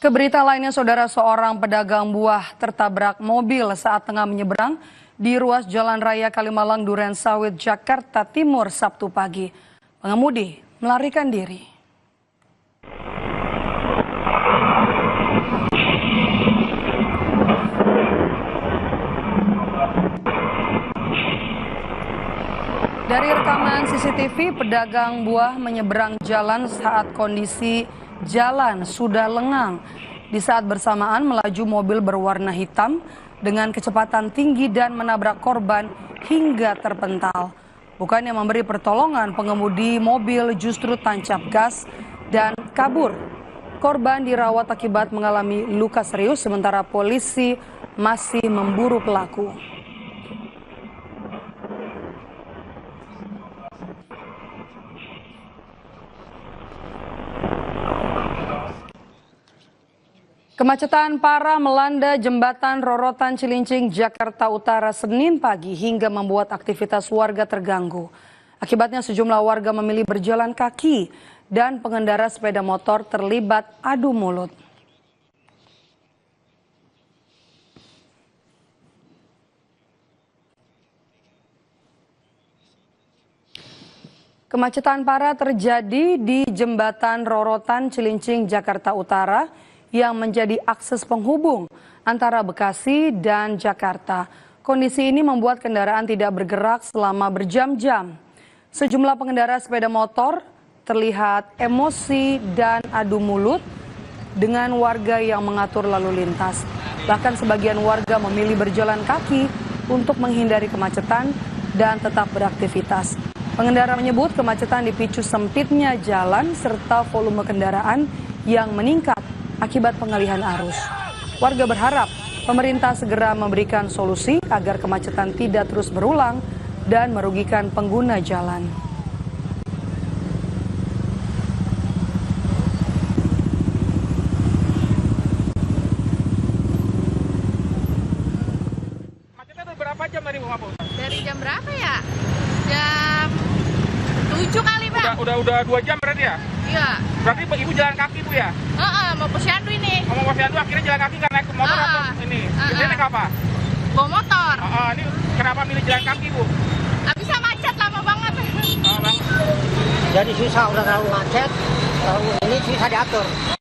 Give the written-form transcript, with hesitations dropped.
Keberita lainnya, saudara, seorang pedagang buah tertabrak mobil saat tengah menyeberang di ruas Jalan Raya Kalimalang Duren Sawit, Jakarta Timur, Sabtu pagi. Pengemudi melarikan diri. Dari rekaman CCTV, pedagang buah menyeberang jalan saat kondisi jalan sudah lengang. Di saat bersamaan melaju mobil berwarna hitam dengan kecepatan tinggi dan menabrak korban hingga terpental. Bukannya memberi pertolongan, pengemudi mobil justru tancap gas dan kabur. Korban dirawat akibat mengalami luka serius, sementara polisi masih memburu pelaku. Kemacetan parah melanda jembatan Rorotan Cilincing, Jakarta Utara Senin pagi hingga membuat aktivitas warga terganggu. Akibatnya sejumlah warga memilih berjalan kaki dan pengendara sepeda motor terlibat adu mulut. Kemacetan parah terjadi di jembatan Rorotan Cilincing, Jakarta Utara yang menjadi akses penghubung antara Bekasi dan Jakarta. Kondisi ini membuat kendaraan tidak bergerak selama berjam-jam. Sejumlah pengendara sepeda motor terlihat emosi dan adu mulut dengan warga yang mengatur lalu lintas. Bahkan sebagian warga memilih berjalan kaki untuk menghindari kemacetan dan tetap beraktivitas. Pengendara menyebut kemacetan dipicu sempitnya jalan serta volume kendaraan yang meningkat akibat pengalihan arus. Warga berharap pemerintah segera memberikan solusi agar kemacetan tidak terus berulang dan merugikan pengguna jalan. Macetnya udah berapa jam dari Bapak? Dari jam berapa ya? Jam 7 kali, Pak. Udah 2 jam berarti ya? Iya. Berarti Ibu jalan kaki, Bu ya? Mau posyandu ini. Mau posyandu akhirnya jalan kaki karena naik motor atau ini? Biasanya naik apa? Bawa motor. Ini kenapa milih jalan kaki, Bu? Bisa macet lama banget. Bang. Jadi susah, udah terlalu macet, terlalu ini susah diatur.